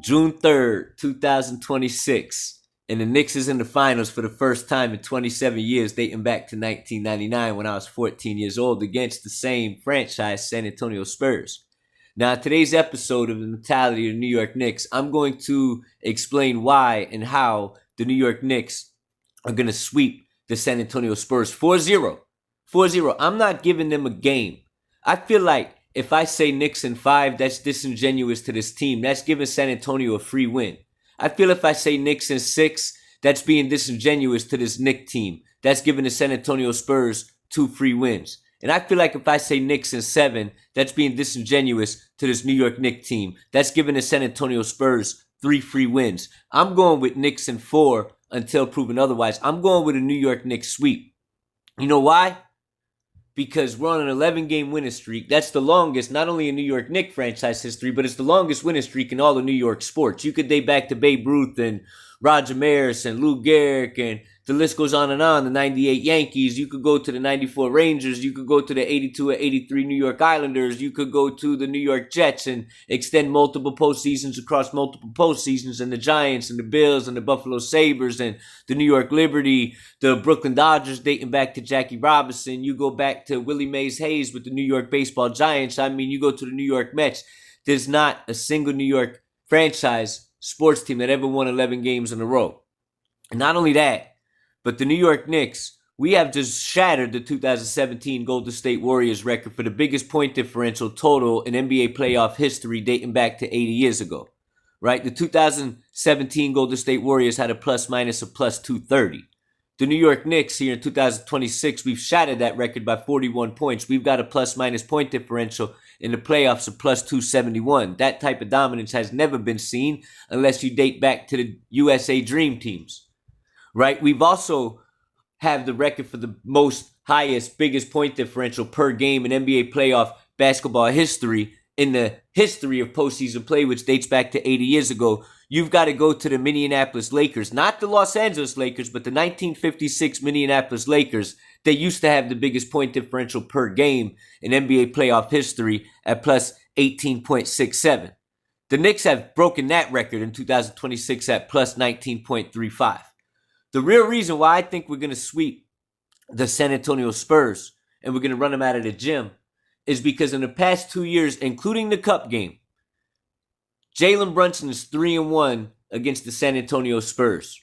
June 3rd, 2026, and the Knicks is in the finals for the first time in 27 years, dating back to 1999 when I was 14 years old, against the same franchise, San Antonio Spurs. Now, in today's episode of the Mentality of the New York Knicks, I'm going to explain why and how the New York Knicks are going to sweep the San Antonio Spurs 4-0. 4-0. I'm not giving them a game. I feel like if I say Knicks in 5, that's disingenuous to this team. That's giving San Antonio a free win. I feel if I say Knicks in 6, that's being disingenuous to this Knicks team. That's giving the San Antonio Spurs 2 free wins. And I feel like if I say Knicks in 7, that's being disingenuous to this New York Knicks team. That's giving the San Antonio Spurs 3 free wins. I'm going with Knicks in 4 until proven otherwise. I'm going with a New York Knicks sweep. You know why? Because we're on an 11-game winning streak. That's the longest, not only in New York Knicks franchise history, but it's the longest winning streak in all of New York sports. You could date back to Babe Ruth and Roger Maris and Lou Gehrig, and the list goes on and on. The 98 Yankees. You could go to the 94 Rangers. You could go to the 82 and 83 New York Islanders. You could go to the New York Jets and extend multiple postseasons across multiple postseasons, and the Giants and the Bills and the Buffalo Sabres and the New York Liberty, the Brooklyn Dodgers dating back to Jackie Robinson. You go back to Willie Mays Hayes with the New York Baseball Giants. I mean, you go to the New York Mets. There's not a single New York franchise sports team that ever won 11 games in a row. And not only that, but the New York Knicks, we have just shattered the 2017 Golden State Warriors record for the biggest point differential total in NBA playoff history dating back to 80 years ago. Right? The 2017 Golden State Warriors had a plus minus of plus 230. The New York Knicks here in 2026, we've shattered that record by 41 points. We've got a plus minus point differential in the playoffs of plus 271. That type of dominance has never been seen unless you date back to the USA Dream teams. Right? We've also have the record for the most highest, biggest point differential per game in NBA playoff basketball history in the history of postseason play, which dates back to 80 years ago. You've got to go to the Minneapolis Lakers, not the Los Angeles Lakers, but the 1956 Minneapolis Lakers. They used to have the biggest point differential per game in NBA playoff history at plus 18.67. The Knicks have broken that record in 2026 at plus 19.35. The real reason why I think we're going to sweep the San Antonio Spurs and we're going to run them out of the gym is because in the past 2 years, including the Cup game, Jalen Brunson is 3-1 against the San Antonio Spurs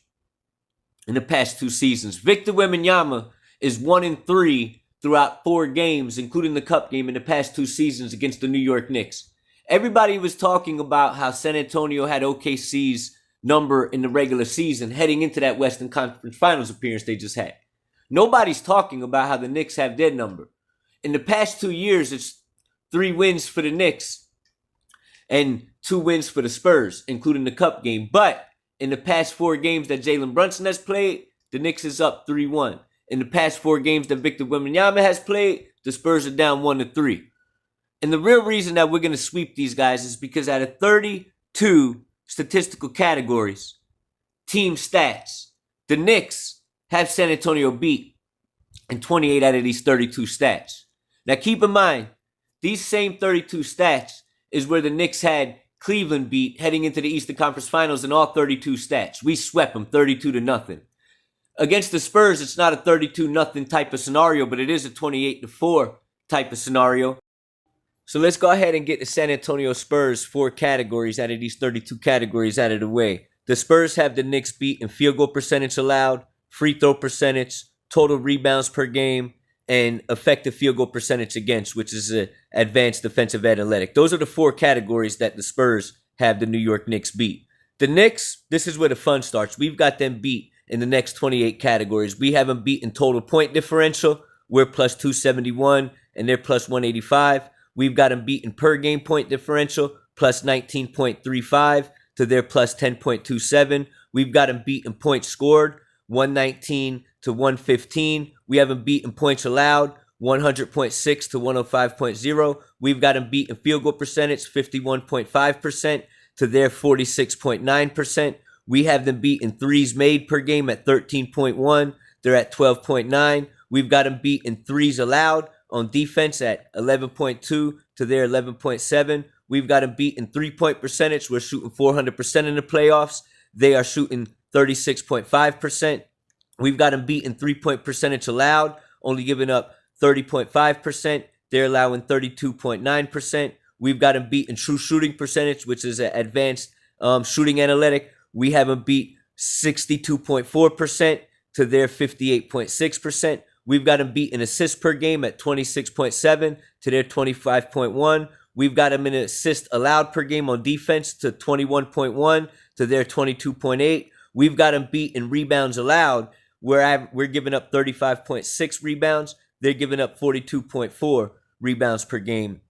in the past 2 seasons. Victor Wembanyama is 1-3 throughout 4 games, including the Cup game in the past 2 seasons against the New York Knicks. Everybody was talking about how San Antonio had OKC's number in the regular season heading into that Western Conference Finals appearance they just had. Nobody's talking about how the Knicks have their number. In the past 2 years, it's 3 wins for the Knicks and 2 wins for the Spurs, including the Cup game. But in the past 4 games that Jalen Brunson has played, the Knicks is up 3-1. In the past 4 games that Victor Wembanyama has played, the Spurs are down 1-3. And the real reason that we're going to sweep these guys is because out of 32 statistical categories, team stats, the Knicks have San Antonio beat in 28 out of these 32 stats. Now keep in mind, these same 32 stats is where the Knicks had Cleveland beat heading into the Eastern Conference Finals in all 32 stats. We swept them 32-0. Against the Spurs, it's not a 32-0 type of scenario, but it is a 28-4 type of scenario. So let's go ahead and get the San Antonio Spurs 4 categories out of these 32 categories out of the way. The Spurs have the Knicks beat in field goal percentage allowed, free throw percentage, total rebounds per game, and effective field goal percentage against, which is an advanced defensive analytic. Those are the 4 categories that the Spurs have the New York Knicks beat. The Knicks, this is where the fun starts. We've got them beat in the next 28 categories. We have them beat in total point differential. We're plus 271 and they're plus 185. We've got them beaten per game point differential, plus 19.35 to their plus 10.27. We've got them beaten points scored, 119 to 115. We have them beaten points allowed, 100.6 to 105.0. We've got them beaten field goal percentage, 51.5% to their 46.9%. We have them beaten threes made per game at 13.1. They're at 12.9. We've got them beaten threes allowed on defense at 11.2 to their 11.7. We've got them beat in three-point percentage. We're shooting 400% in the playoffs. They are shooting 36.5%. We've got them beat in three-point percentage allowed, only giving up 30.5%. They're allowing 32.9%. We've got them beat in true shooting percentage, which is an advanced shooting analytic. We have them beat 62.4% to their 58.6%. We've got them beat in assists per game at 26.7 to their 25.1. We've got them in assists allowed per game on defense to 21.1 to their 22.8. We've got them beat in rebounds allowed, where we're giving up 35.6 rebounds. They're giving up 42.4 rebounds per game.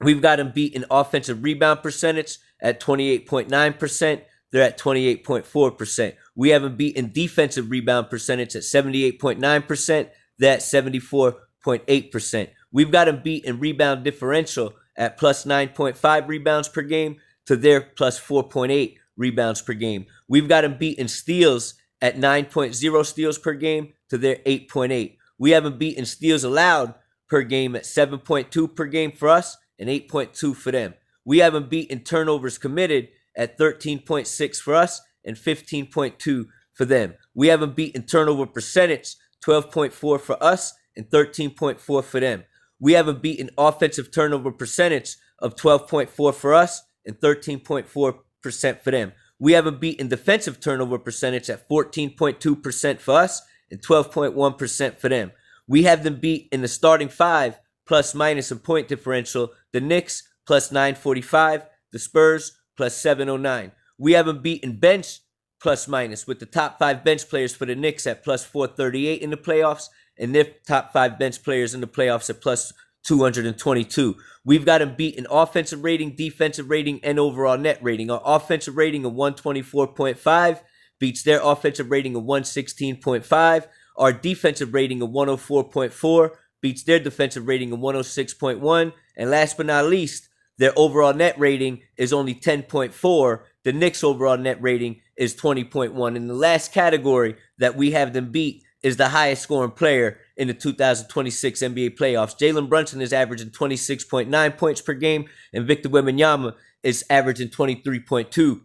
We've got them beat in offensive rebound percentage at 28.9%. They're at 28.4%. We have them beat in defensive rebound percentage at 78.9%. They're at 74.8%. We've got them beat in rebound differential at plus 9.5 rebounds per game to their plus 4.8 rebounds per game. We've got them beat in steals at 9.0 steals per game to their 8.8. We have them beat in steals allowed per game at 7.2 per game for us and 8.2 for them. We have them beat in turnovers committed at 13.6 for us and 15.2 for them. We have them beat in turnover percentage, 12.4 for us and 13.4 for them. We have them beat in offensive turnover percentage of 12.4 for us and 13.4% for them. We have them beat in defensive turnover percentage at 14.2% for us and 12.1% for them. We have them beat in the starting five plus minus and point differential, the Knicks plus 945, the Spurs plus 709. We have them beat in bench plus minus with the top five bench players for the Knicks at plus 438 in the playoffs and their top five bench players in the playoffs at plus 222. We've got them beat in offensive rating, defensive rating, and overall net rating. Our offensive rating of 124.5 beats their offensive rating of 116.5. Our defensive rating of 104.4 beats their defensive rating of 106.1. And last but not least, their overall net rating is only 10.4. The Knicks' overall net rating is 20.1. And the last category that we have them beat is the highest scoring player in the 2026 NBA playoffs. Jalen Brunson is averaging 26.9 points per game, and Victor Wembanyama is averaging 23.2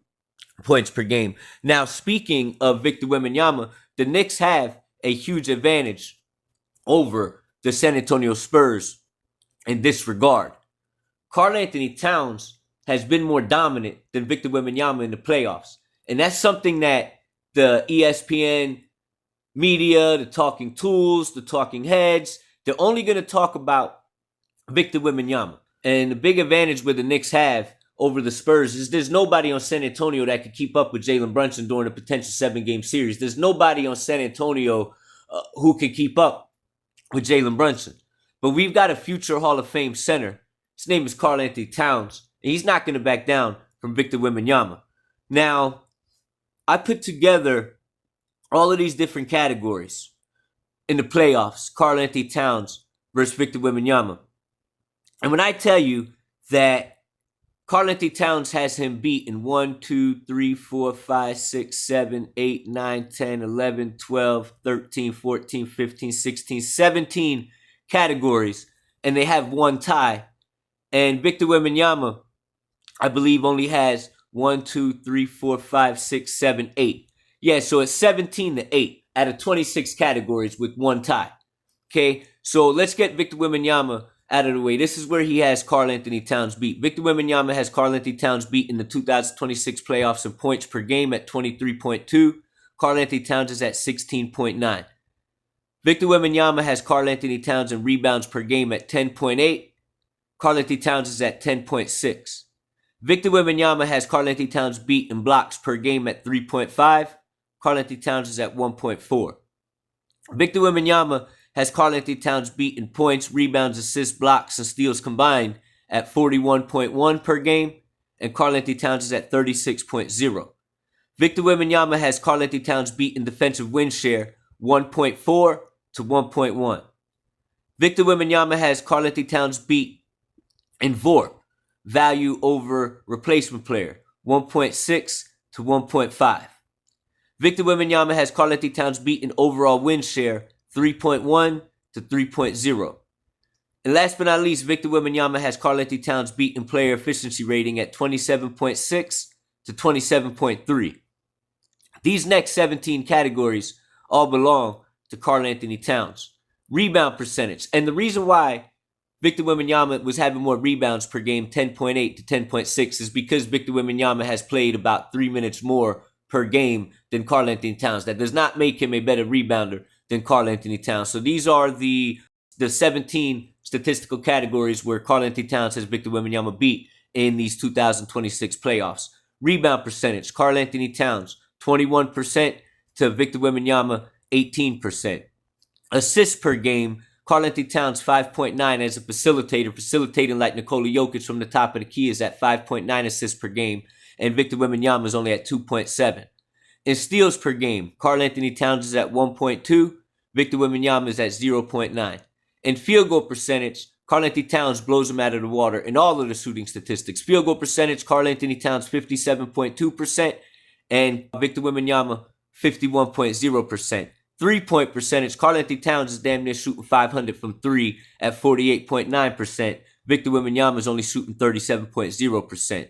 points per game. Now, speaking of Victor Wembanyama, the Knicks have a huge advantage over the San Antonio Spurs in this regard. Karl-Anthony Towns has been more dominant than Victor Wembanyama in the playoffs. And that's something that the ESPN media, the talking tools, the talking heads, they're only going to talk about Victor Wembanyama. And the big advantage where the Knicks have over the Spurs is there's nobody on San Antonio that could keep up with Jalen Brunson during a potential 7-game series. There's nobody on San Antonio who can keep up with Jalen Brunson. But we've got a future Hall of Fame center. His name is Karl-Anthony Towns, and he's not going to back down from Victor Wembanyama. Now, I put together all of these different categories in the playoffs, Karl-Anthony Towns versus Victor Wembanyama. And when I tell you that Karl-Anthony Towns has him beat in 1, 2, 3, 4, 5, 6, 7, 8, 9, 10, 11, 12, 13, 14, 15, 16, 17 categories, and they have one tie. And Victor Wembanyama, I believe, only has 1, 2, 3, 4, 5, 6, 7, 8. Yeah, so it's 17-8 out of 26 categories with one tie. Okay, so let's get Victor Wembanyama out of the way. This is where he has Karl-Anthony Towns beat. Victor Wembanyama has Karl-Anthony Towns beat in the 2026 playoffs in points per game at 23.2. Karl-Anthony Towns is at 16.9. Victor Wembanyama has Karl-Anthony Towns in rebounds per game at 10.8. Karl-Anthony Towns is at 10.6. Victor Wembanyama has Karl-Anthony Towns beat in blocks per game at 3.5. Karl-Anthony Towns is at 1.4. Victor Wembanyama has Karl-Anthony Towns beat in points, rebounds, assists, blocks, and steals combined at 41.1 per game, and Karl-Anthony Towns is at 36.0. Victor Wembanyama has Karl-Anthony Towns beat in defensive win share 1.4 to 1.1. Victor Wembanyama has Karl-Anthony Towns beat in VORP, value over replacement player, 1.6 to 1.5. Victor Wembanyama has Karl-Anthony Towns beat in overall win share 3.1 to 3.0. And last but not least, Victor Wembanyama has Karl-Anthony Towns beat in player efficiency rating at 27.6 to 27.3. These next 17 categories all belong to Karl-Anthony Towns. Rebound percentage. And the reason why Victor Wembanyama was having more rebounds per game, 10.8 to 10.6, is because Victor Wembanyama has played about 3 minutes more per game than Karl-Anthony Towns. That does not make him a better rebounder than Karl-Anthony Towns. So these are the 17 statistical categories where Karl-Anthony Towns has Victor Wembanyama beat in these 2026 playoffs. Rebound percentage, Karl-Anthony Towns, 21% to Victor Wembanyama, 18%. Assists per game, Karl-Anthony Towns 5.9 as a facilitating like Nikola Jokic from the top of the key is at 5.9 assists per game, and Victor Wembanyama is only at 2.7. In steals per game, Karl-Anthony Towns is at 1.2, Victor Wembanyama is at 0.9. In field goal percentage, Karl-Anthony Towns blows him out of the water in all of the shooting statistics. Field goal percentage, Karl-Anthony Towns 57.2%, and Victor Wembanyama 51.0%. 3-point percentage, Karl-Anthony Towns is damn near shooting 500 from 3 at 48.9%. Victor Wembanyama is only shooting 37.0%.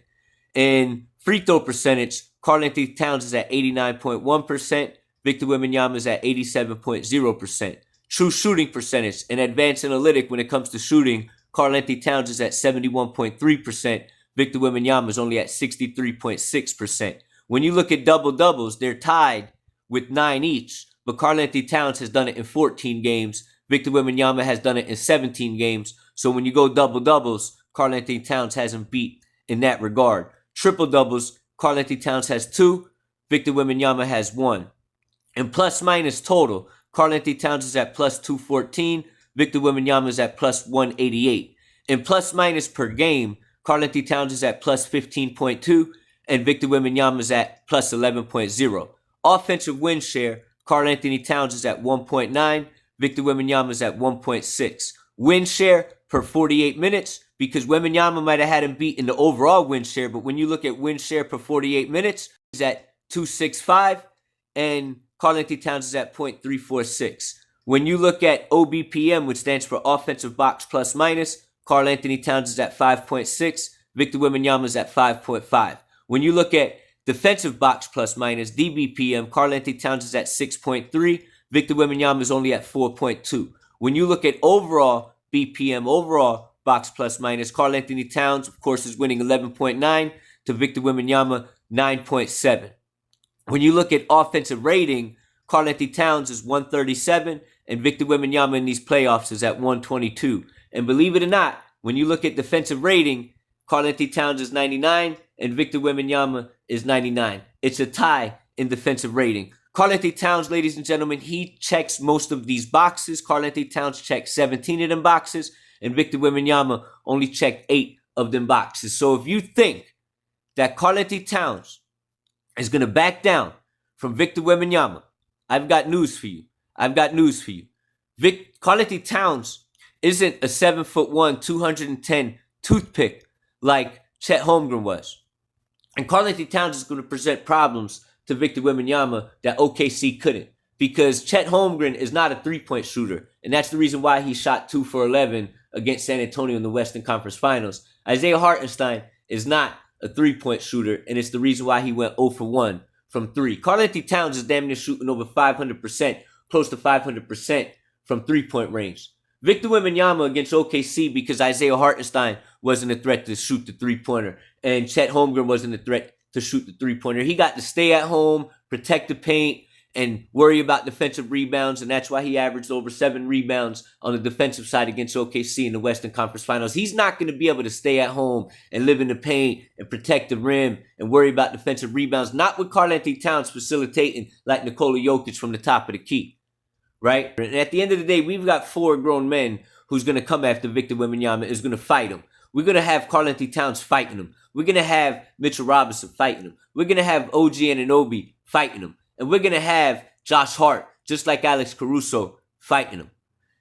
In free throw percentage, Karl-Anthony Towns is at 89.1%. Victor Wembanyama is at 87.0%. True shooting percentage and advanced analytic when it comes to shooting, Karl-Anthony Towns is at 71.3%. Victor Wembanyama is only at 63.6%. When you look at double-doubles, they're tied with 9 each, but Karl-Anthony Towns has done it in 14 games. Victor Wembanyama has done it in 17 games. So when you go double-doubles, Karl-Anthony Towns hasn't beat in that regard. Triple-doubles, Karl-Anthony Towns has 2. Victor Wembanyama has 1. And plus-minus total, Karl-Anthony Towns is at plus 214. Victor Wembanyama is at plus 188. In plus-minus per game, Karl-Anthony Towns is at plus 15.2. And Victor Wembanyama is at plus 11.0. Offensive win share, Karl-Anthony Towns is at 1.9. Victor Wembanyama is at 1.6. Win share per 48 minutes, because Wembanyama might have had him beat in the overall win share, but when you look at win share per 48 minutes, he's at 2.65, and Karl-Anthony Towns is at 0.346. When you look at OBPM, which stands for offensive box plus minus, Karl-Anthony Towns is at 5.6. Victor Wembanyama is at 5.5. When you look at defensive box plus minus, DBPM, Karl-Anthony Towns is at 6.3. Victor Wembanyama is only at 4.2. When you look at overall BPM, overall box plus minus, Karl-Anthony Towns, of course, is winning 11.9 to Victor Wembanyama 9.7. When you look at offensive rating, Karl-Anthony Towns is 137, and Victor Wembanyama in these playoffs is at 122. And believe it or not, when you look at defensive rating, Karl-Anthony Towns is 99, and Victor Wembanyama is 99. It's a tie in defensive rating. Karl-Anthony Towns, ladies and gentlemen, he checks most of these boxes. Karl-Anthony Towns checked 17 of them boxes, and Victor Wembanyama only checked 8 of them boxes. So if you think that Karl-Anthony Towns is going to back down from Victor Wembanyama, I've got news for you. Karl-Anthony Towns isn't a 7'1", 210 toothpick like Chet Holmgren was. And Karl-Anthony Towns is going to present problems to Victor Wembanyama that OKC couldn't, because Chet Holmgren is not a three-point shooter, and that's the reason why he shot 2 for 11 against San Antonio in the Western Conference Finals. Isaiah Hartenstein is not a three-point shooter, and it's the reason why he went 0 for 1 from 3. Karl-Anthony Towns is damn near shooting over 500%, close to 500% from three-point range. Victor Wembanyama against OKC, because Isaiah Hartenstein wasn't a threat to shoot the three-pointer, and Chet Holmgren wasn't a threat to shoot the three-pointer. He got to stay at home, protect the paint, and worry about defensive rebounds, and that's why he averaged over 7 rebounds on the defensive side against OKC in the Western Conference Finals. He's not going to be able to stay at home and live in the paint and protect the rim and worry about defensive rebounds, not with Karl-Anthony Towns facilitating like Nikola Jokic from the top of the key, right? And at the end of the day, we've got 4 grown men who's going to come after Victor Wembanyama, is going to fight him. We're going to have Karl-Anthony Towns fighting him. We're going to have Mitchell Robinson fighting him. We're going to have OG Anunoby fighting him. And we're going to have Josh Hart, just like Alex Caruso, fighting him.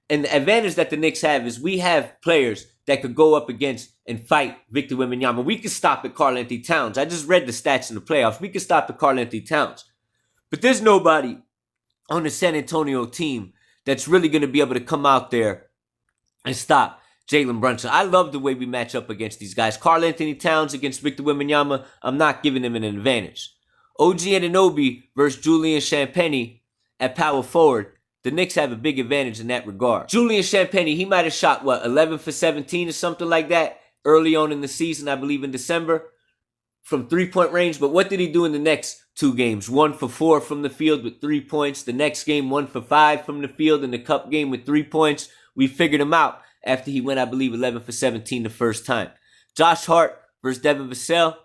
And the advantage that the Knicks have is we have players that could go up against and fight Victor Wembanyama. We could stop at Karl-Anthony Towns. I just read the stats in the playoffs. We could stop at Karl-Anthony Towns. But there's nobody on the San Antonio team that's really going to be able to come out there and stop Jalen Brunson. I love the way we match up against these guys. Karl Anthony Towns against Victor Wembanyama, I'm not giving him an advantage. OG Anunoby versus Julian Champagnie at power forward. The Knicks have a big advantage in that regard. Julian Champagnie, he might have shot, 11 for 17 or something like that early on in the season, I believe in December, from three-point range. But what did he do in the next 2 games? 1 for 4 from the field with 3 points. The next game, 1 for 5 from the field. In the cup game with 3 points. We figured him out after he went, I believe, 11 for 17 the first time. Josh Hart versus Devin Vassell.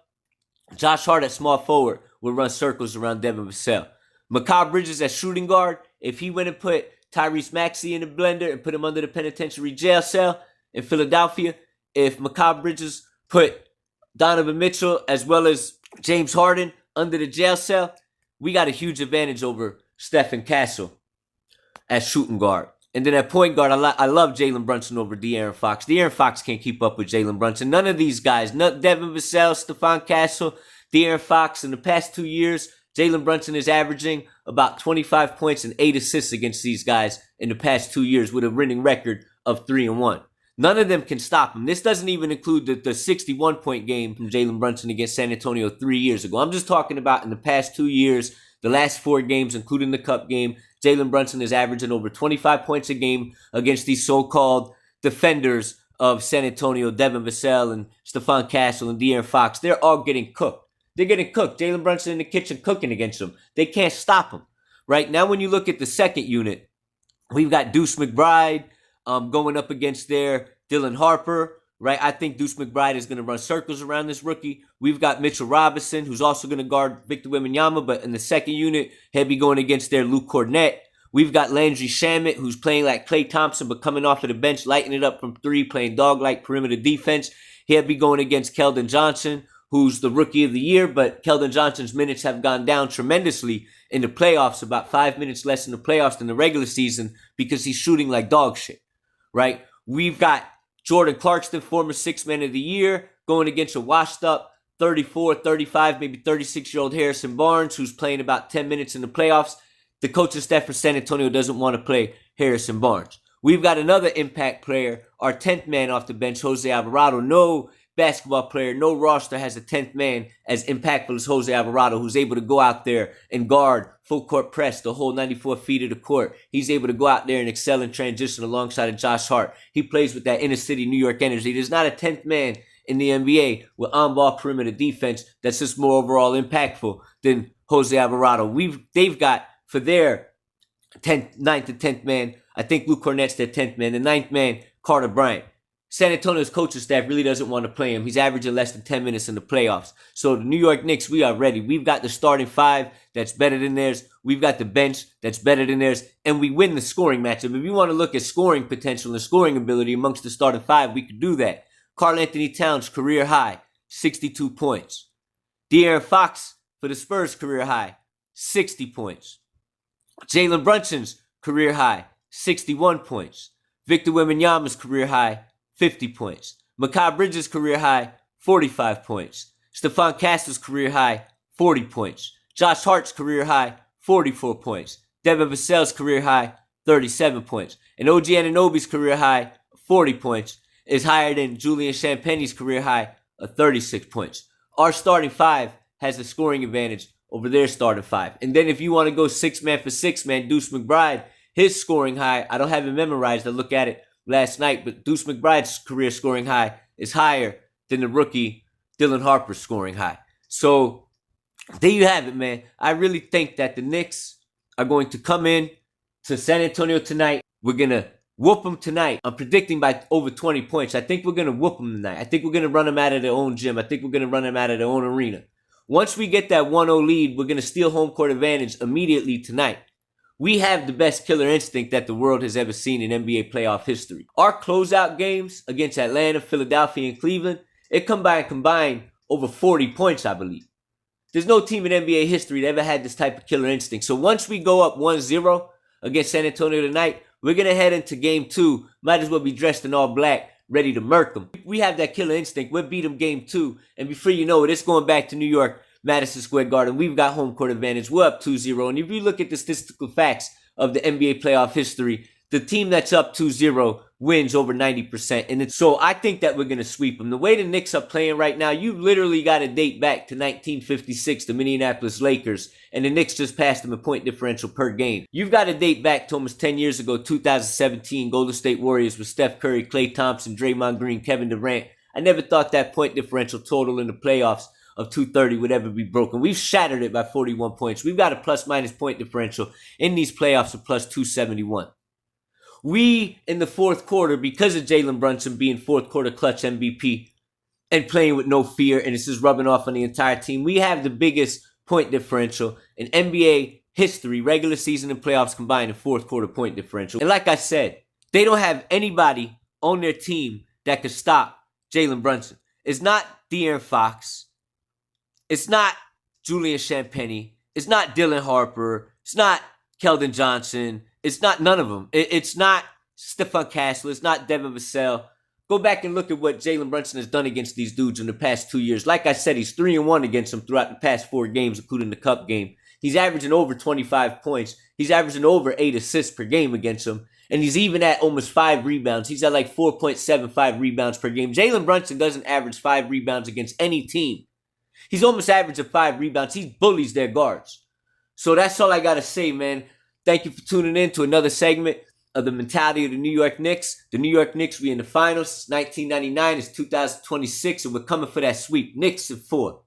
Josh Hart at small forward will run circles around Devin Vassell. Mikal Bridges at shooting guard. If he went and put Tyrese Maxey in the blender and put him under the penitentiary jail cell in Philadelphia, if Mikal Bridges put Donovan Mitchell as well as James Harden under the jail cell, we got a huge advantage over Stephen Castle at shooting guard. And then at point guard, I love Jalen Brunson over De'Aaron Fox. De'Aaron Fox can't keep up with Jalen Brunson. None of these guys, Devin Vassell, Stephon Castle, De'Aaron Fox, in the past 2 years, Jalen Brunson is averaging about 25 points and 8 assists against these guys in the past 2 years with a winning record of 3-1. None of them can stop him. This doesn't even include the 61-point game from Jalen Brunson against San Antonio 3 years ago. I'm just talking about in the past 2 years, the last 4 games, including the cup game, Jalen Brunson is averaging over 25 points a game against these so-called defenders of San Antonio, Devin Vassell and Stephon Castle and De'Aaron Fox. They're all getting cooked. They're getting cooked. Jalen Brunson in the kitchen cooking against them. They can't stop him. Right now, when you look at the second unit, we've got Deuce McBride going up against their Dylan Harper. Right, I think Deuce McBride is going to run circles around this rookie. We've got Mitchell Robinson, who's also going to guard Victor Wembanyama, but in the second unit, he'll be going against their Luke Cornett. We've got Landry Shamet, who's playing like Klay Thompson, but coming off of the bench, lighting it up from 3, playing dog-like perimeter defense. He'll be going against Keldon Johnson, who's the rookie of the year, but Keldon Johnson's minutes have gone down tremendously in the playoffs, about 5 minutes less in the playoffs than the regular season, because he's shooting like dog shit, right? We've got Jordan Clarkson, former 6th man of the year, going against a washed-up 34, 35, maybe 36-year-old Harrison Barnes, who's playing about 10 minutes in the playoffs. The coaching staff for San Antonio doesn't want to play Harrison Barnes. We've got another impact player, our 10th man off the bench, Jose Alvarado. No basketball player, no roster has a 10th man as impactful as Jose Alvarado, who's able to go out there and guard full court press the whole 94 feet of the court. He's able to go out there and excel in transition alongside of Josh Hart. He plays with that inner city New York energy. There's not a 10th man in the NBA with on-ball perimeter defense that's just more overall impactful than Jose Alvarado. They've got for their 9th and 10th man, I think Luke Cornett's their 10th man. The 9th man, Carter Bryant. San Antonio's coaching staff really doesn't want to play him. He's averaging less than 10 minutes in the playoffs. So the New York Knicks, we are ready. We've got the starting 5 that's better than theirs. We've got the bench that's better than theirs. And we win the scoring matchup. If you want to look at scoring potential and scoring ability amongst the starting 5, we could do that. Karl Anthony Towns, career high, 62 points. De'Aaron Fox for the Spurs, career high, 60 points. Jalen Brunson's career high, 61 points. Victor Wembanyama's career high, 50 points. Mikal Bridges' career high, 45 points. Stephon Castle's career high, 40 points. Josh Hart's career high, 44 points. Devin Vassell's career high, 37 points. And OG Anunoby's career high, 40 points, is higher than Julian Champagnie's career high of 36 points. Our starting 5 has a scoring advantage over their starting 5. And then if you want to go 6-man for 6-man, Deuce McBride, his scoring high, I don't have it memorized. I looked at it last night, but Deuce McBride's career scoring high is higher than the rookie Dylan Harper's scoring high. So there you have it, man. I really think that the Knicks are going to come in to San Antonio tonight. We're going to whoop them tonight. I'm predicting by over 20 points. I think we're going to whoop them tonight. I think we're going to run them out of their own gym. I think we're going to run them out of their own arena. Once we get that 1-0 lead, we're going to steal home court advantage immediately tonight. We have the best killer instinct that the world has ever seen in NBA playoff history. Our closeout games against Atlanta, Philadelphia, and Cleveland, it combined over 40 points, I believe. There's no team in NBA history that ever had this type of killer instinct. So once we go up 1-0 against San Antonio tonight, we're going to head into game 2. Might as well be dressed in all black, ready to murk them. We have that killer instinct. We'll beat them game 2. And before you know it, it's going back to New York, Madison Square Garden. We've got home court advantage. We're up 2-0. And if you look at the statistical facts of the NBA playoff history, the team that's up 2-0 wins over 90%. So I think that we're going to sweep them. The way the Knicks are playing right now, you literally got to date back to 1956, the Minneapolis Lakers, and the Knicks just passed them a point differential per game. You've got to date back to almost 10 years ago, 2017, Golden State Warriors with Steph Curry, Klay Thompson, Draymond Green, Kevin Durant. I never thought that point differential total in the playoffs of 230 would ever be broken. We've shattered it by 41 points. We've got a plus-minus point differential in these playoffs of plus 271. We, in the fourth quarter, because of Jalen Brunson being fourth quarter clutch MVP and playing with no fear, and this is rubbing off on the entire team, we have the biggest point differential in NBA history, regular season and playoffs combined, in fourth quarter point differential. And like I said, they don't have anybody on their team that could stop Jalen Brunson. It's not De'Aaron Fox. It's not Julian Champagnie. It's not Dylan Harper. It's not Keldon Johnson. It's not none of them. It's not Stefan Castle. It's not Devin Vassell. Go back and look at what Jalen Brunson has done against these dudes in the past 2 years. Like I said, he's 3-1 against them throughout the past 4 games, including the Cup game. He's averaging over 25 points. He's averaging over 8 assists per game against them. And he's even at almost 5 rebounds. He's at like 4.75 rebounds per game. Jalen Brunson doesn't average 5 rebounds against any team. He's almost averaging 5 rebounds. He bullies their guards. So that's all I got to say, man. Thank you for tuning in to another segment of the mentality of the New York Knicks. The New York Knicks, we in the finals since 1999. It's 2026, and we're coming for that sweep. Knicks in 4.